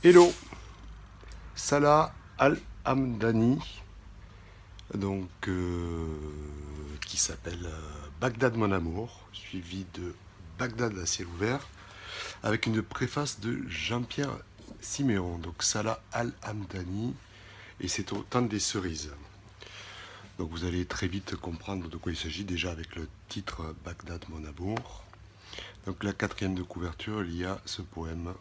Hello, Salah Al-Hamdani, donc qui s'appelle Bagdad mon amour, suivi de Bagdad à ciel ouvert, avec une préface de Jean-Pierre Siméon. Donc Salah Al-Hamdani, et c'est au temps des cerises. Donc vous allez très vite comprendre de quoi il s'agit déjà avec le titre Bagdad mon amour. Donc la quatrième de couverture, il y a ce poème.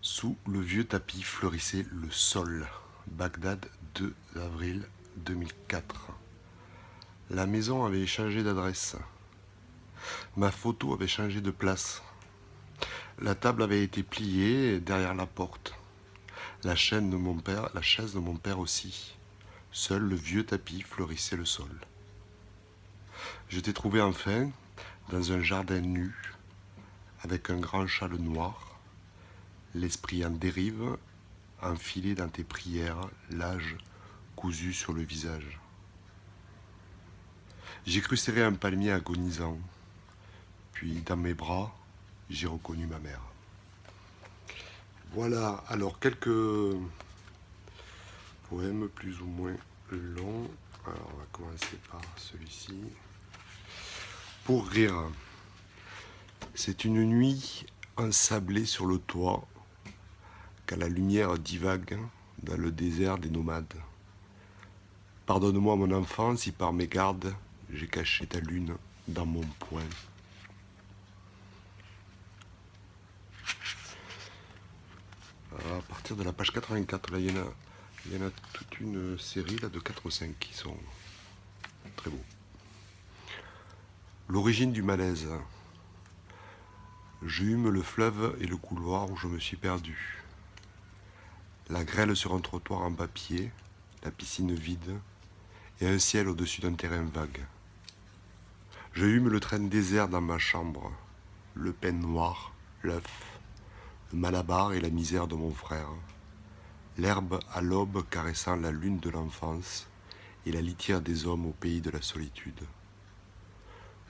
Sous le vieux tapis fleurissait le sol. Bagdad, 2 avril 2004. La maison avait changé d'adresse. Ma photo avait changé de place. La table avait été pliée derrière la porte. La chaise de mon père aussi. Seul le vieux tapis fleurissait le sol. Je t'ai trouvé enfin dans un jardin nu, avec un grand châle noir, l'esprit en dérive, enfilé dans tes prières, l'âge cousu sur le visage. J'ai cru serrer un palmier agonisant, puis dans mes bras, j'ai reconnu ma mère. Voilà, alors quelques poèmes plus ou moins longs. Alors on va commencer par celui-ci. Pour rire, c'est une nuit ensablée sur le toit, quand la lumière divague dans le désert des nomades. Pardonne-moi mon enfant si par mes gardes j'ai caché ta lune dans mon poing. À partir de la page 84, là, il y en a toute une série là, de 4 ou 5 qui sont très beaux. L'origine du malaise. J'hume le fleuve et le couloir où je me suis perdu. La grêle sur un trottoir en papier, la piscine vide et un ciel au-dessus d'un terrain vague. Je hume le train désert dans ma chambre, le pain noir, l'œuf, le malabar et la misère de mon frère. L'herbe à l'aube caressant la lune de l'enfance et la litière des hommes au pays de la solitude.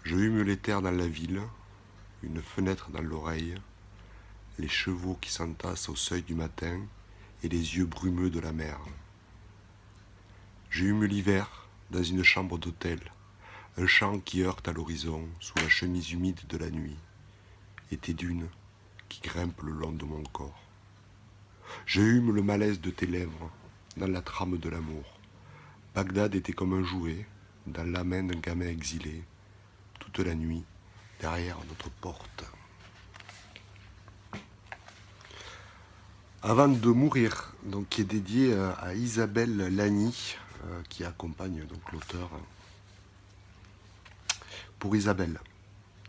Je hume l'éther dans la ville, une fenêtre dans l'oreille, les chevaux qui s'entassent au seuil du matin et les yeux brumeux de la mer. Je hume l'hiver dans une chambre d'hôtel, un chant qui heurte à l'horizon sous la chemise humide de la nuit, et tes dunes qui grimpent le long de mon corps. Je hume le malaise de tes lèvres dans la trame de l'amour. Bagdad était comme un jouet dans la main d'un gamin exilé, toute la nuit, derrière notre porte. Avant de mourir, donc qui est dédié à Isabelle Lani, qui accompagne donc l'auteur. Pour Isabelle,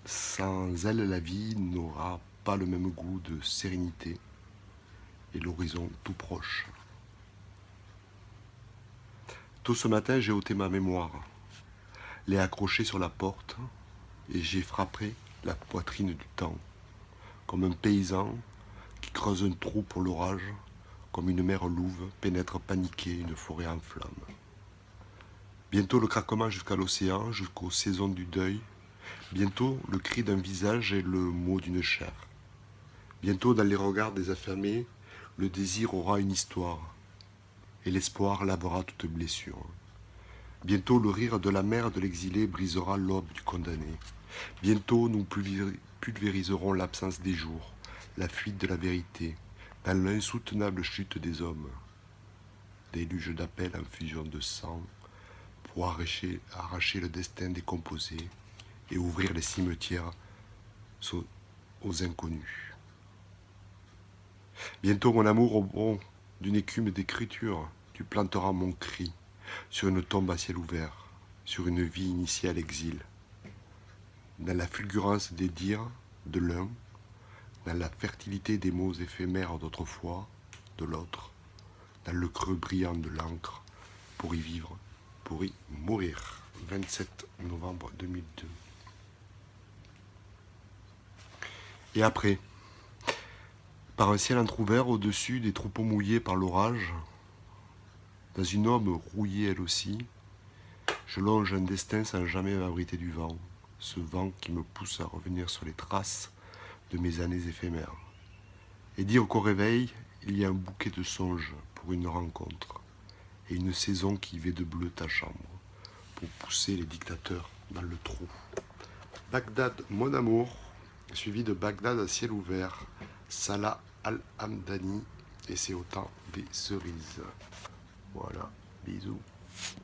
sans elle, la vie n'aura pas le même goût de sérénité et l'horizon tout proche. Tôt ce matin, j'ai ôté ma mémoire, l'ai accrochée sur la porte et j'ai frappé la poitrine du temps, comme un paysan qui creuse un trou pour l'orage, comme une mer louve pénètre paniquée une forêt en flammes. Bientôt le craquement jusqu'à l'océan, jusqu'aux saisons du deuil. Bientôt le cri d'un visage et le mot d'une chair. Bientôt dans les regards des affamés, le désir aura une histoire, et l'espoir lavera toute blessure. Bientôt le rire de la mère de l'exilé brisera l'aube du condamné. Bientôt nous pulvériserons l'absence des jours, la fuite de la vérité, dans l'insoutenable chute des hommes. Déluge d'appels en fusion de sang, pour arracher le destin décomposé et ouvrir les cimetières aux inconnus. Bientôt, mon amour, au bond d'une écume d'écriture, tu planteras mon cri sur une tombe à ciel ouvert, sur une vie initiée à l'exil. Dans la fulgurance des dires de l'un, dans la fertilité des mots éphémères d'autrefois, de l'autre, dans le creux brillant de l'encre, pour y vivre, pour y mourir. 27 novembre 2002. Et après, par un ciel entrouvert au-dessus des troupeaux mouillés par l'orage, dans une aube rouillée elle aussi, je longe un destin sans jamais m'abriter du vent, ce vent qui me pousse à revenir sur les traces de mes années éphémères. Et dire qu'au réveil, il y a un bouquet de songes pour une rencontre, et une saison qui va de bleu ta chambre, pour pousser les dictateurs dans le trou. Bagdad, mon amour, suivi de Bagdad à ciel ouvert, Salah Al-Hamdani, et c'est au temps des cerises. Voilà, bisous.